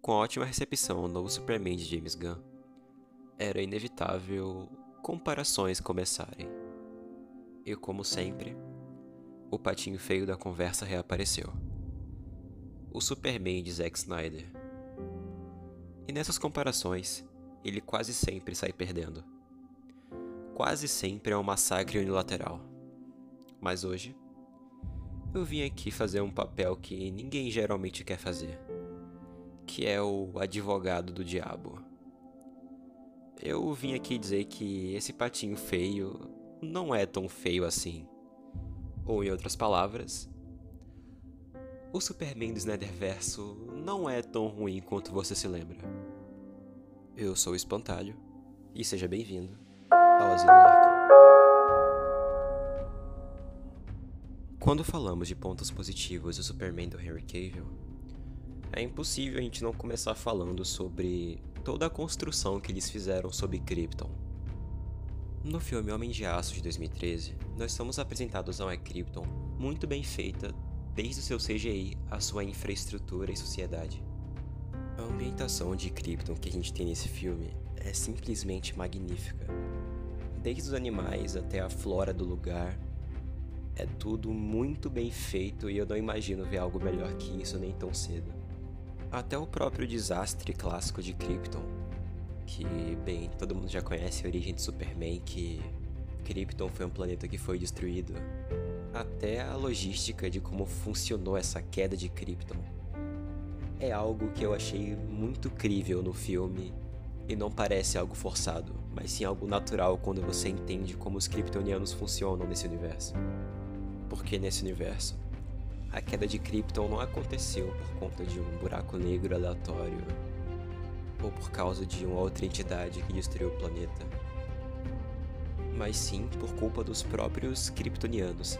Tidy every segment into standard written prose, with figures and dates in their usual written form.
Com a ótima recepção ao novo Superman de James Gunn, era inevitável comparações começarem. E como sempre, o patinho feio da conversa reapareceu. O Superman de Zack Snyder. E nessas comparações, ele quase sempre sai perdendo. Quase sempre é um massacre unilateral. Mas hoje, eu vim aqui fazer um papel que ninguém geralmente quer fazer, que é o advogado do diabo. Eu vim aqui dizer que esse patinho feio não é tão feio assim. Ou em outras palavras, o Superman do Snyderverso não é tão ruim quanto você se lembra. Eu sou o Espantalho, e seja bem-vindo ao Asilo Arkham. Quando falamos de pontos positivos do Superman do Henry Cavill, é impossível a gente não começar falando sobre toda a construção que eles fizeram sobre Krypton. No filme Homem de Aço de 2013, nós somos apresentados a uma Krypton muito bem feita, desde o seu CGI à sua infraestrutura e sociedade. A ambientação de Krypton que a gente tem nesse filme é simplesmente magnífica. Desde os animais até a flora do lugar, é tudo muito bem feito e eu não imagino ver algo melhor que isso nem tão cedo. Até o próprio desastre clássico de Krypton, que, bem, todo mundo já conhece a origem de Superman, que Krypton foi um planeta que foi destruído. Até a logística de como funcionou essa queda de Krypton é algo que eu achei muito crível no filme e não parece algo forçado, mas sim algo natural quando você entende como os kryptonianos funcionam nesse universo. Porque nesse universo, a queda de Krypton não aconteceu por conta de um buraco negro aleatório ou por causa de uma outra entidade que destruiu o planeta, mas sim por culpa dos próprios kryptonianos,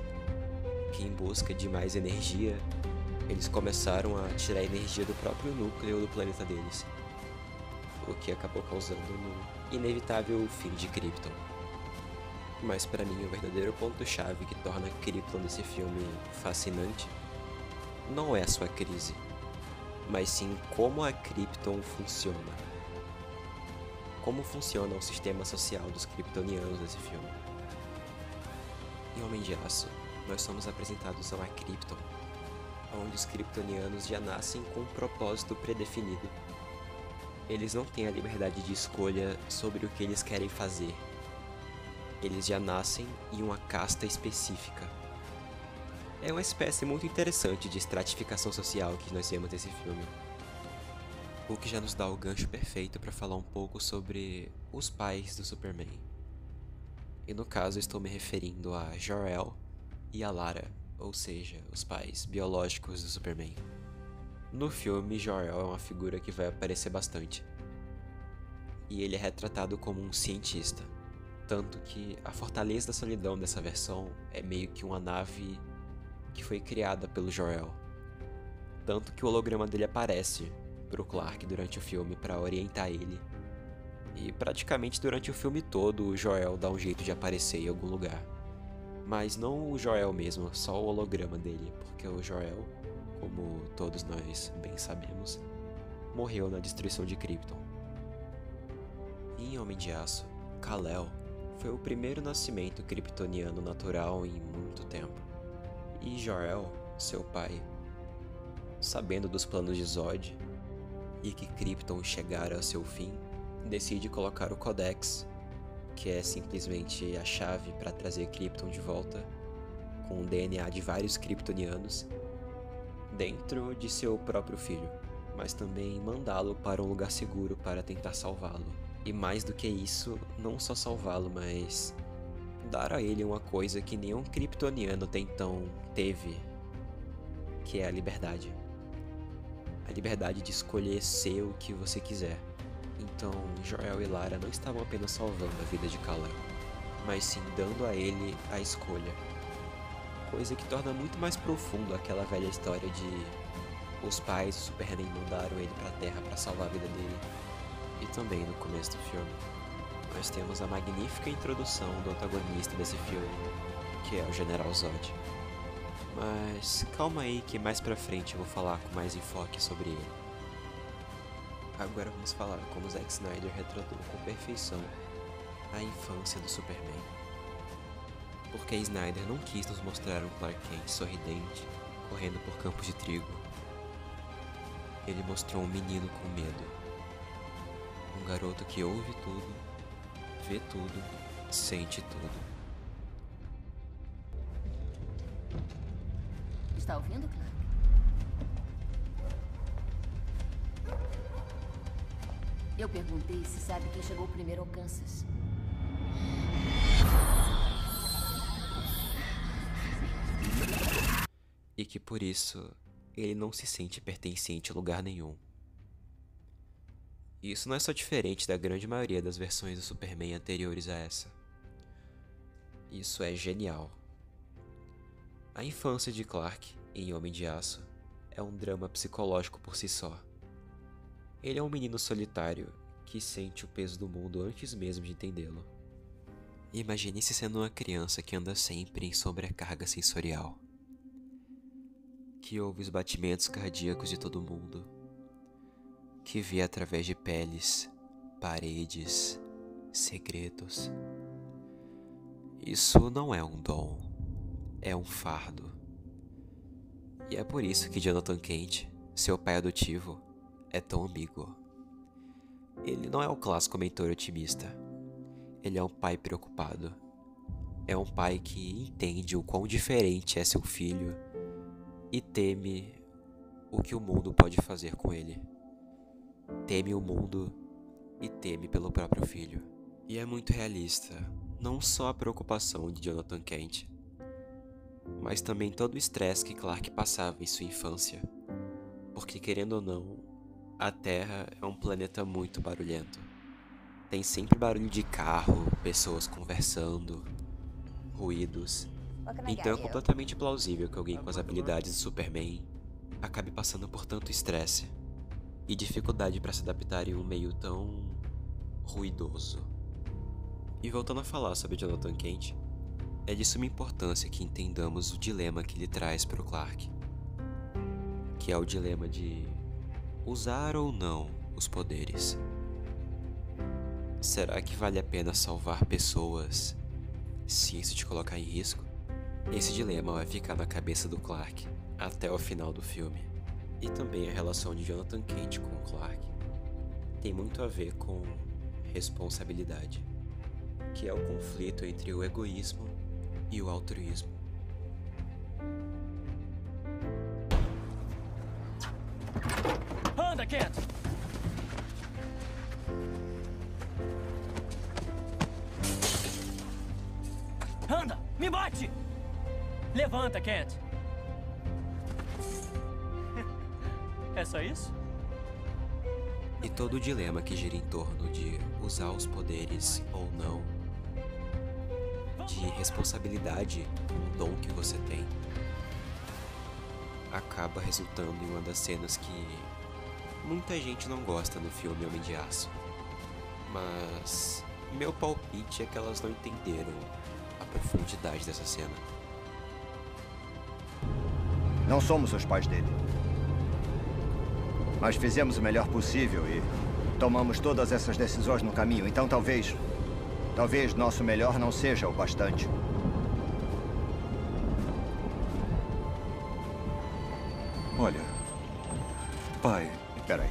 que em busca de mais energia, eles começaram a tirar energia do próprio núcleo do planeta deles, o que acabou causando um inevitável fim de Krypton. Mas para mim o verdadeiro ponto-chave que torna Krypton desse filme fascinante não é a sua crise, mas sim como a Krypton funciona. Como funciona o sistema social dos kryptonianos nesse filme. Em Homem de Aço, nós somos apresentados a uma Krypton, onde os kryptonianos já nascem com um propósito predefinido. Eles não têm a liberdade de escolha sobre o que eles querem fazer. Eles já nascem em uma casta específica. É uma espécie muito interessante de estratificação social que nós vemos nesse filme. O que já nos dá o gancho perfeito para falar um pouco sobre os pais do Superman. E no caso estou me referindo a Jor-El e a Lara, ou seja, os pais biológicos do Superman. No filme, Jor-El é uma figura que vai aparecer bastante. E ele é retratado como um cientista. Tanto que a Fortaleza da Solidão dessa versão é meio que uma nave que foi criada pelo Jor-El. Tanto que o holograma dele aparece pro Clark durante o filme para orientar ele. E praticamente durante o filme todo o Jor-El dá um jeito de aparecer em algum lugar. Mas não o Jor-El mesmo, só o holograma dele, porque o Jor-El, como todos nós bem sabemos, morreu na destruição de Krypton. Em Homem de Aço, Kal-El foi o primeiro nascimento kryptoniano natural em muito tempo. E Jor-El, seu pai, sabendo dos planos de Zod e que Krypton chegara ao seu fim, decide colocar o Codex, que é simplesmente a chave para trazer Krypton de volta, com o DNA de vários kryptonianos, dentro de seu próprio filho, mas também mandá-lo para um lugar seguro para tentar salvá-lo. E mais do que isso, não só salvá-lo, mas dar a ele uma coisa que nenhum kryptoniano até então teve, que é a liberdade. A liberdade de escolher ser o que você quiser. Então, Jor-El e Lara não estavam apenas salvando a vida de Kal-El, mas sim dando a ele a escolha. Coisa que torna muito mais profundo aquela velha história de os pais do Superman mandaram ele pra Terra para salvar a vida dele. E também no começo do filme, nós temos a magnífica introdução do antagonista desse filme, que é o General Zod. Mas calma aí que mais pra frente eu vou falar com mais enfoque sobre ele. Agora vamos falar como Zack Snyder retratou com perfeição a infância do Superman. Porque Snyder não quis nos mostrar um Clark Kent sorridente, correndo por campos de trigo. Ele mostrou um menino com medo. Um garoto que ouve tudo, vê tudo, sente tudo. Está ouvindo, Clark? Eu perguntei se sabe quem chegou primeiro ao Kansas. E que por isso ele não se sente pertencente a lugar nenhum. Isso não é só diferente da grande maioria das versões do Superman anteriores a essa. Isso é genial. A infância de Clark, em Homem de Aço, é um drama psicológico por si só. Ele é um menino solitário que sente o peso do mundo antes mesmo de entendê-lo. Imagine-se sendo uma criança que anda sempre em sobrecarga sensorial, que ouve os batimentos cardíacos de todo mundo, que vê através de peles, paredes, segredos. Isso não é um dom, é um fardo. E é por isso que Jonathan Kent, seu pai adotivo, é tão ambíguo. Ele não é o clássico mentor otimista. Ele é um pai preocupado. É um pai que entende o quão diferente é seu filho e teme o que o mundo pode fazer com ele. Teme o mundo e teme pelo próprio filho. E é muito realista, não só a preocupação de Jonathan Kent, mas também todo o estresse que Clark passava em sua infância. Porque, querendo ou não, a Terra é um planeta muito barulhento. Tem sempre barulho de carro, pessoas conversando, ruídos. Então é completamente plausível que alguém com as habilidades do Superman acabe passando por tanto estresse e dificuldade para se adaptar em um meio tão ruidoso. E voltando a falar sobre Jonathan Kent, é de suma importância que entendamos o dilema que ele traz para o Clark, que é o dilema de usar ou não os poderes. Será que vale a pena salvar pessoas se isso te colocar em risco? Esse dilema vai ficar na cabeça do Clark até o final do filme. E também a relação de Jonathan Kent com o Clark tem muito a ver com responsabilidade, que é o conflito entre o egoísmo e o altruísmo. Anda, Kent! Anda! Me bate! Levanta, Kent! É só isso? E todo o dilema que gira em torno de usar os poderes ou não, de responsabilidade com o dom que você tem, acaba resultando em uma das cenas que muita gente não gosta no filme Homem de Aço. Mas meu palpite é que elas não entenderam a profundidade dessa cena. Não somos os pais dele. Mas fizemos o melhor possível e tomamos todas essas decisões no caminho. Então talvez nosso melhor não seja o bastante. Olha, pai... Espera aí.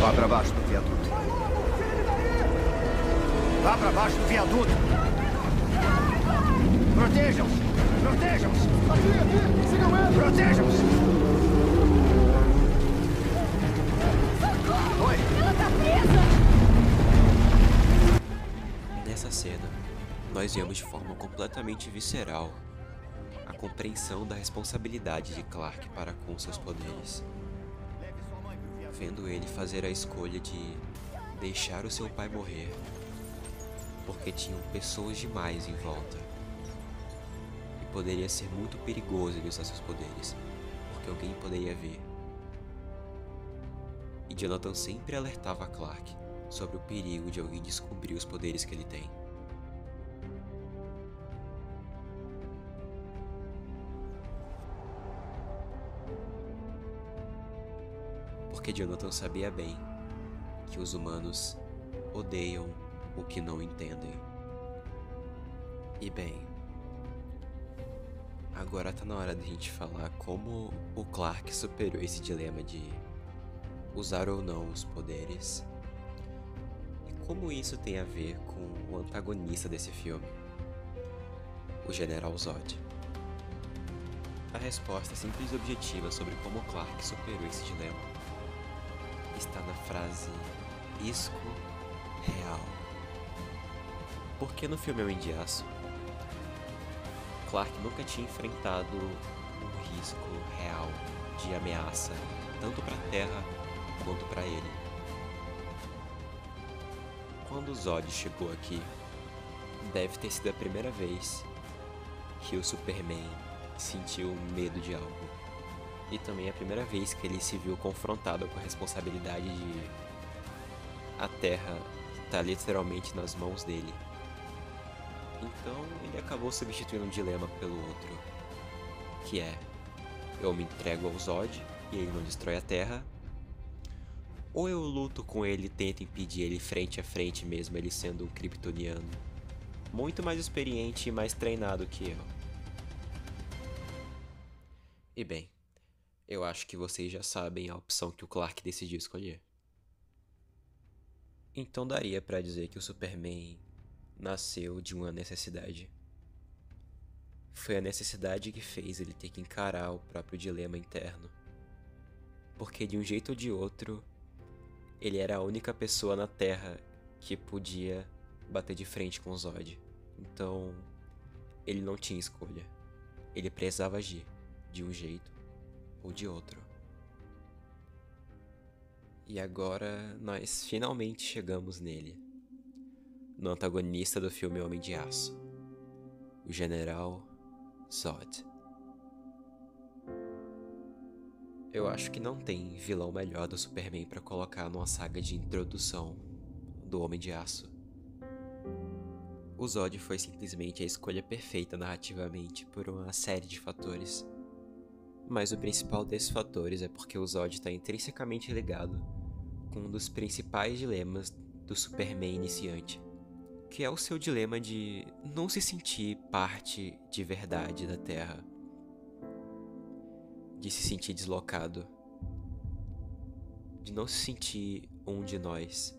Vá para baixo do viaduto. Vá para baixo do viaduto. Protejam-se! Protejam-se! Aqui! Sigam ele! Protejam-se! Oi! Ela tá presa! Nessa cena, nós vemos de forma completamente visceral a compreensão da responsabilidade de Clark para com seus poderes. Vendo ele fazer a escolha de deixar o seu pai morrer, porque tinham pessoas demais em volta. E poderia ser muito perigoso ele usar seus poderes, porque alguém poderia ver. E Jonathan sempre alertava Clark sobre o perigo de alguém descobrir os poderes que ele tem. Porque Jonathan sabia bem que os humanos odeiam o que não entendem. E bem, agora tá na hora de a gente falar como o Clark superou esse dilema de usar ou não os poderes. E como isso tem a ver com o antagonista desse filme, o General Zod. A resposta simples e objetiva sobre como o Clark superou esse dilema está na frase risco real. Porque no filme Homem de Aço, Clark nunca tinha enfrentado um risco real de ameaça, tanto para a Terra quanto para ele. Quando o Zod chegou aqui, deve ter sido a primeira vez que o Superman sentiu medo de algo. E também a primeira vez que ele se viu confrontado com a responsabilidade de a Terra estar literalmente nas mãos dele. Então ele acabou substituindo um dilema pelo outro, que é: eu me entrego ao Zod e ele não destrói a Terra, ou eu luto com ele e tento impedir ele frente a frente mesmo ele sendo um kryptoniano muito mais experiente e mais treinado que eu. E bem, eu acho que vocês já sabem a opção que o Clark decidiu escolher. Então daria pra dizer que o Superman nasceu de uma necessidade. Foi a necessidade que fez ele ter que encarar o próprio dilema interno. Porque de um jeito ou de outro, ele era a única pessoa na Terra que podia bater de frente com o Zod. Então, ele não tinha escolha. Ele precisava agir de um jeito ou de outro. E agora nós finalmente chegamos nele, no antagonista do filme Homem de Aço, o General Zod. Eu acho que não tem vilão melhor do Superman para colocar numa saga de introdução do Homem de Aço. O Zod foi simplesmente a escolha perfeita narrativamente por uma série de fatores. Mas o principal desses fatores é porque o Zod está intrinsecamente ligado com um dos principais dilemas do Superman iniciante, que é o seu dilema de não se sentir parte de verdade da Terra, de se sentir deslocado, de não se sentir um de nós.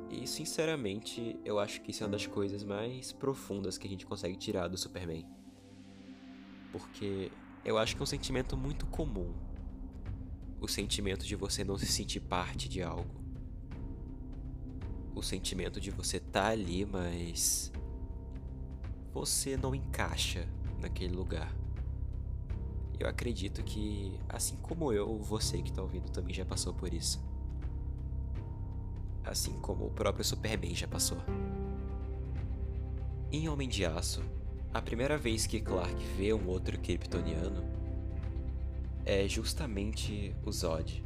E sinceramente, eu acho que isso é uma das coisas mais profundas que a gente consegue tirar do Superman, porque eu acho que é um sentimento muito comum, o sentimento de você não se sentir parte de algo. O sentimento de você estar ali, mas você não encaixa naquele lugar. Eu acredito que, assim como eu, você que está ouvindo também já passou por isso. Assim como o próprio Superman já passou. Em Homem de Aço, a primeira vez que Clark vê um outro kryptoniano é justamente o Zod.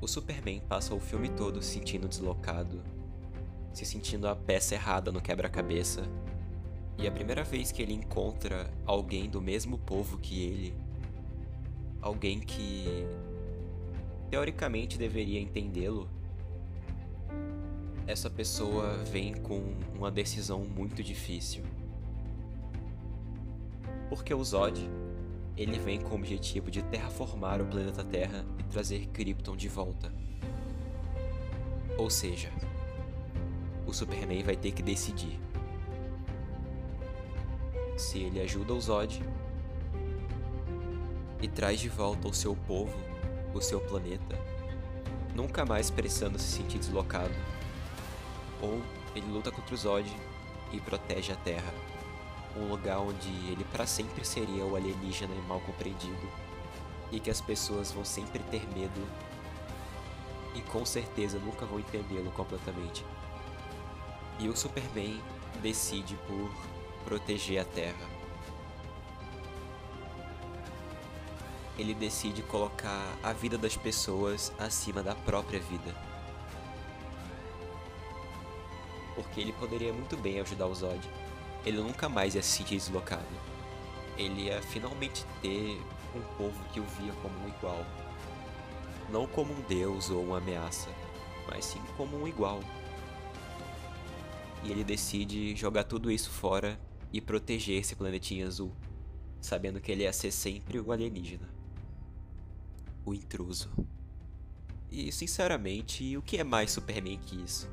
O Superman passa o filme todo se sentindo deslocado, se sentindo a peça errada no quebra-cabeça. E a primeira vez que ele encontra alguém do mesmo povo que ele, alguém que teoricamente deveria entendê-lo, essa pessoa vem com uma decisão muito difícil. Porque o Zod, ele vem com o objetivo de terraformar o planeta Terra e trazer Krypton de volta. Ou seja, o Superman vai ter que decidir se ele ajuda o Zod e traz de volta o seu povo, o seu planeta, nunca mais precisando se sentir deslocado, ou ele luta contra o Zod e protege a Terra, um lugar onde ele para sempre seria o alienígena mal compreendido e que as pessoas vão sempre ter medo e com certeza nunca vão entendê-lo completamente. E o Superman decide por proteger a Terra, ele decide colocar a vida das pessoas acima da própria vida. Porque ele poderia muito bem ajudar o Zod. Ele nunca mais ia se sentir deslocado. Ele ia finalmente ter um povo que o via como um igual. Não como um deus ou uma ameaça, mas sim como um igual. E ele decide jogar tudo isso fora e proteger esse planetinha azul, sabendo que ele ia ser sempre o alienígena, o intruso. E sinceramente, o que é mais Superman que isso?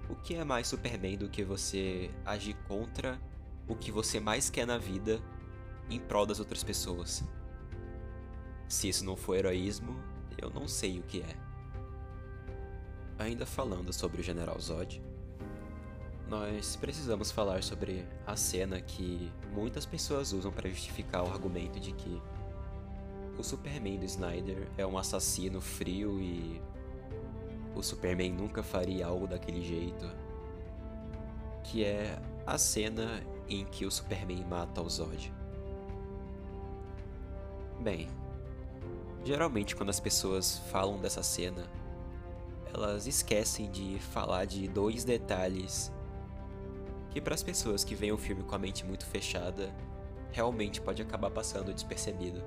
O que é mais Superman do que você agir contra o que você mais quer na vida em prol das outras pessoas? Se isso não for heroísmo, eu não sei o que é. Ainda falando sobre o General Zod, nós precisamos falar sobre a cena que muitas pessoas usam para justificar o argumento de que o Superman do Snyder é um assassino frio e o Superman nunca faria algo daquele jeito, que é a cena em que o Superman mata o Zod. Bem, geralmente quando as pessoas falam dessa cena, elas esquecem de falar de dois detalhes que para as pessoas que veem o filme com a mente muito fechada, realmente pode acabar passando despercebido.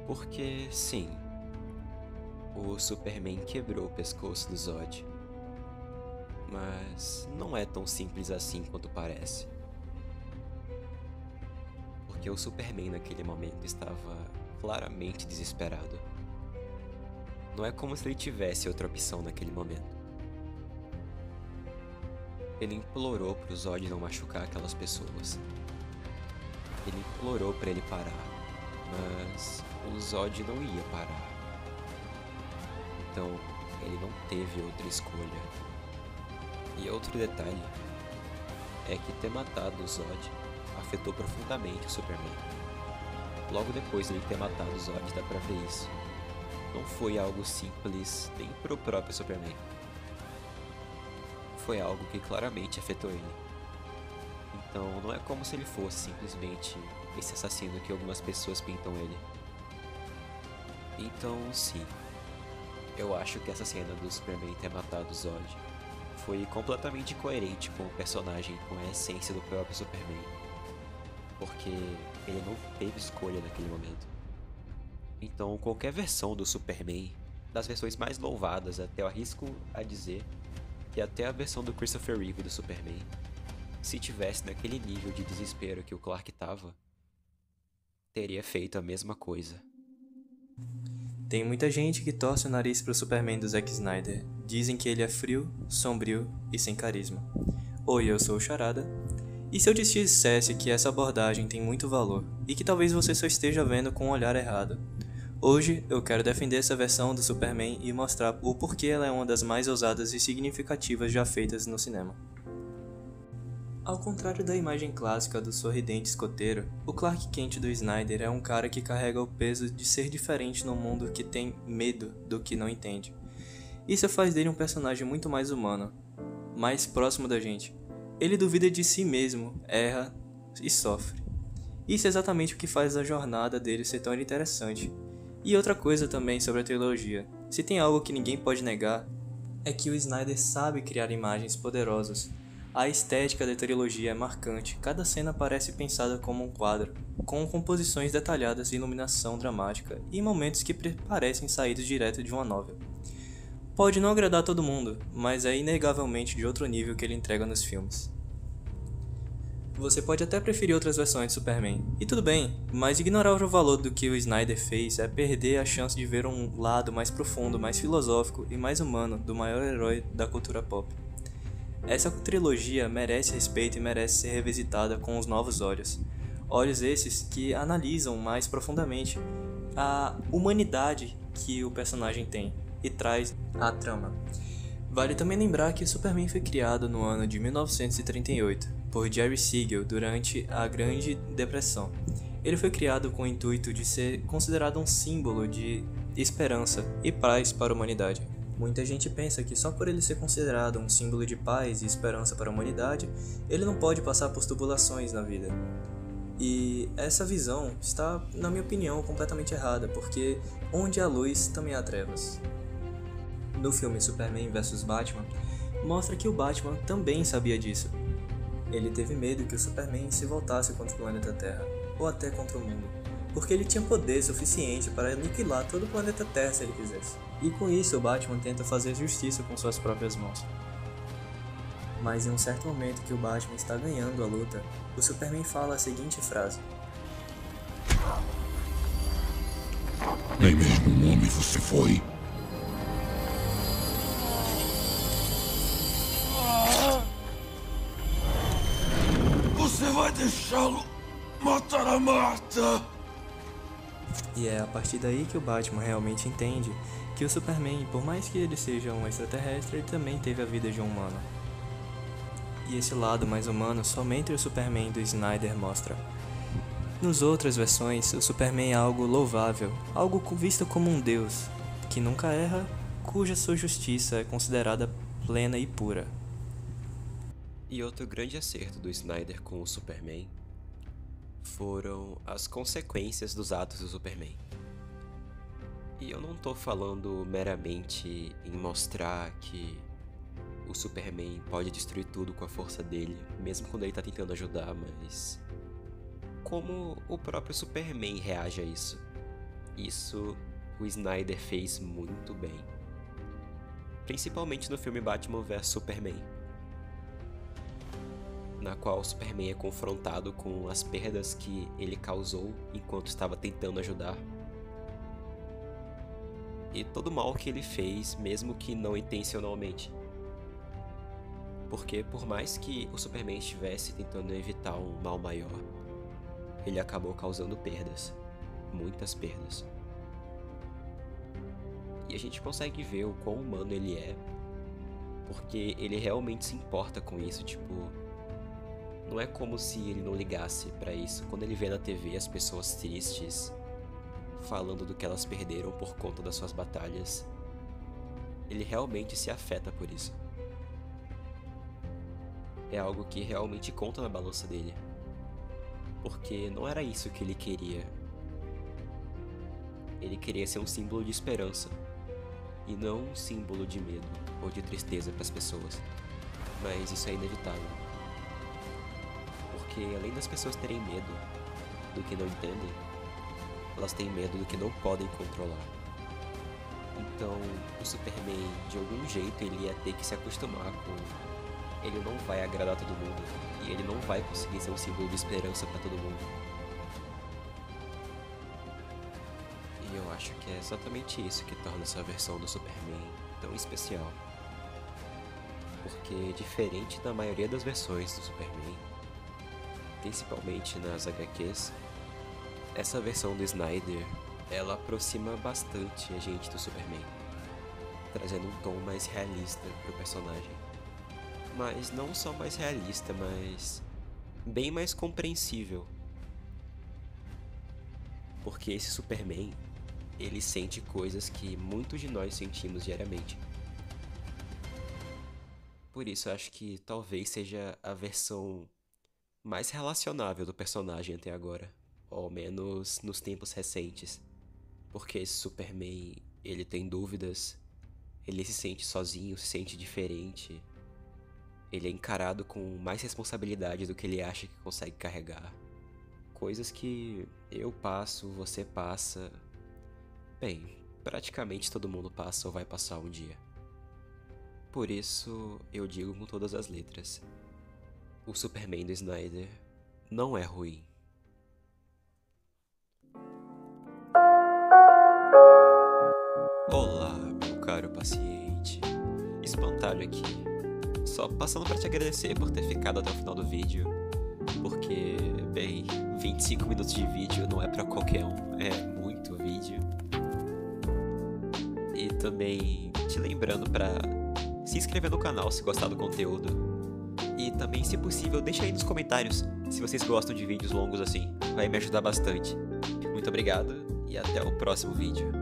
Porque, sim, o Superman quebrou o pescoço do Zod. Mas não é tão simples assim quanto parece. Porque o Superman naquele momento estava claramente desesperado. Não é como se ele tivesse outra opção naquele momento. Ele implorou pro Zod não machucar aquelas pessoas. Ele implorou pra ele parar, mas o Zod não ia parar. Então, ele não teve outra escolha. E outro detalhe é que ter matado o Zod afetou profundamente o Superman. Logo depois de ele ter matado o Zod, dá pra ver isso. Não foi algo simples nem pro próprio Superman. Foi algo que claramente afetou ele. Então não é como se ele fosse simplesmente esse assassino que algumas pessoas pintam ele. Então sim, eu acho que essa cena do Superman ter matado o Zod foi completamente coerente com o personagem, com a essência do próprio Superman. Porque ele não teve escolha naquele momento. Então qualquer versão do Superman, das versões mais louvadas, até eu arrisco a dizer que até a versão do Christopher Reeve do Superman, se tivesse naquele nível de desespero que o Clark tava, teria feito a mesma coisa. Tem muita gente que torce o nariz pro Superman do Zack Snyder. Dizem que ele é frio, sombrio e sem carisma. Oi, eu sou o Charada. E se eu te dissesse que essa abordagem tem muito valor, e que talvez você só esteja vendo com um olhar errado? Hoje eu quero defender essa versão do Superman e mostrar o porquê ela é uma das mais ousadas e significativas já feitas no cinema. Ao contrário da imagem clássica do sorridente escoteiro, o Clark Kent do Snyder é um cara que carrega o peso de ser diferente num mundo que tem medo do que não entende. Isso faz dele um personagem muito mais humano, mais próximo da gente. Ele duvida de si mesmo, erra e sofre. Isso é exatamente o que faz a jornada dele ser tão interessante. E outra coisa também sobre a trilogia, se tem algo que ninguém pode negar, é que o Snyder sabe criar imagens poderosas. A estética da trilogia é marcante, cada cena parece pensada como um quadro, com composições detalhadas e iluminação dramática, e momentos que parecem saídos direto de uma novel. Pode não agradar todo mundo, mas é inegavelmente de outro nível que ele entrega nos filmes. Você pode até preferir outras versões de Superman, e tudo bem, mas ignorar o valor do que o Snyder fez é perder a chance de ver um lado mais profundo, mais filosófico e mais humano do maior herói da cultura pop. Essa trilogia merece respeito e merece ser revisitada com os novos olhos. Olhos esses que analisam mais profundamente a humanidade que o personagem tem e traz à trama. Vale também lembrar que o Superman foi criado no ano de 1938 por Jerry Siegel durante a Grande Depressão. Ele foi criado com o intuito de ser considerado um símbolo de esperança e paz para a humanidade. Muita gente pensa que só por ele ser considerado um símbolo de paz e esperança para a humanidade, ele não pode passar por tribulações na vida. E essa visão está, na minha opinião, completamente errada, porque onde há luz, também há trevas. No filme Superman vs Batman, mostra que o Batman também sabia disso. Ele teve medo que o Superman se voltasse contra o planeta Terra, ou até contra o mundo, porque ele tinha poder suficiente para aniquilar todo o planeta Terra se ele quisesse. E com isso o Batman tenta fazer justiça com suas próprias mãos. Mas em um certo momento que o Batman está ganhando a luta, o Superman fala a seguinte frase: Nem mesmo um homem você foi. Você vai deixá-lo matar a Marta? E é a partir daí que o Batman realmente entende que o Superman, por mais que ele seja um extraterrestre, ele também teve a vida de um humano. E esse lado mais humano somente o Superman do Snyder mostra. Nas outras versões, o Superman é algo louvável, algo visto como um deus, que nunca erra, cuja sua justiça é considerada plena e pura. E outro grande acerto do Snyder com o Superman foram as consequências dos atos do Superman. E eu não tô falando meramente em mostrar que o Superman pode destruir tudo com a força dele, mesmo quando ele tá tentando ajudar, mas como o próprio Superman reage a isso. Isso o Snyder fez muito bem. Principalmente no filme Batman vs Superman, na qual o Superman é confrontado com as perdas que ele causou enquanto estava tentando ajudar. E todo o mal que ele fez, mesmo que não intencionalmente. Porque por mais que o Superman estivesse tentando evitar um mal maior, ele acabou causando perdas. Muitas perdas. E a gente consegue ver o quão humano ele é, porque ele realmente se importa com isso, tipo... Não é como se ele não ligasse pra isso. Quando ele vê na TV as pessoas tristes falando do que elas perderam por conta das suas batalhas, ele realmente se afeta por isso. É algo que realmente conta na balança dele. Porque não era isso que ele queria. Ele queria ser um símbolo de esperança, e não um símbolo de medo ou de tristeza para as pessoas. Mas isso é inevitável. Porque além das pessoas terem medo do que não entendem, elas têm medo do que não podem controlar. Então, o Superman, de algum jeito, ele ia ter que se acostumar com... Ele não vai agradar todo mundo, e ele não vai conseguir ser um símbolo de esperança para todo mundo. E eu acho que é exatamente isso que torna essa versão do Superman tão especial. Porque, diferente da maioria das versões do Superman, principalmente nas HQs, essa versão do Snyder, ela aproxima bastante a gente do Superman, trazendo um tom mais realista pro personagem. Mas não só mais realista, mas bem mais compreensível. Porque esse Superman, ele sente coisas que muitos de nós sentimos diariamente. Por isso eu acho que talvez seja a versão mais relacionável do personagem até agora, ou ao menos nos tempos recentes, porque esse Superman, ele tem dúvidas, ele se sente sozinho, se sente diferente, ele é encarado com mais responsabilidade do que ele acha que consegue carregar, coisas que eu passo, você passa, bem, praticamente todo mundo passa ou vai passar um dia. Por isso eu digo com todas as letras: o Superman do Snyder não é ruim. Olá, meu caro paciente. Espantalho aqui. Só passando para te agradecer por ter ficado até o final do vídeo. Porque, bem, 25 minutos de vídeo não é para qualquer um. É muito vídeo. E também te lembrando para se inscrever no canal se gostar do conteúdo. E também, se possível, deixa aí nos comentários se vocês gostam de vídeos longos assim. Vai me ajudar bastante. Muito obrigado e até o próximo vídeo.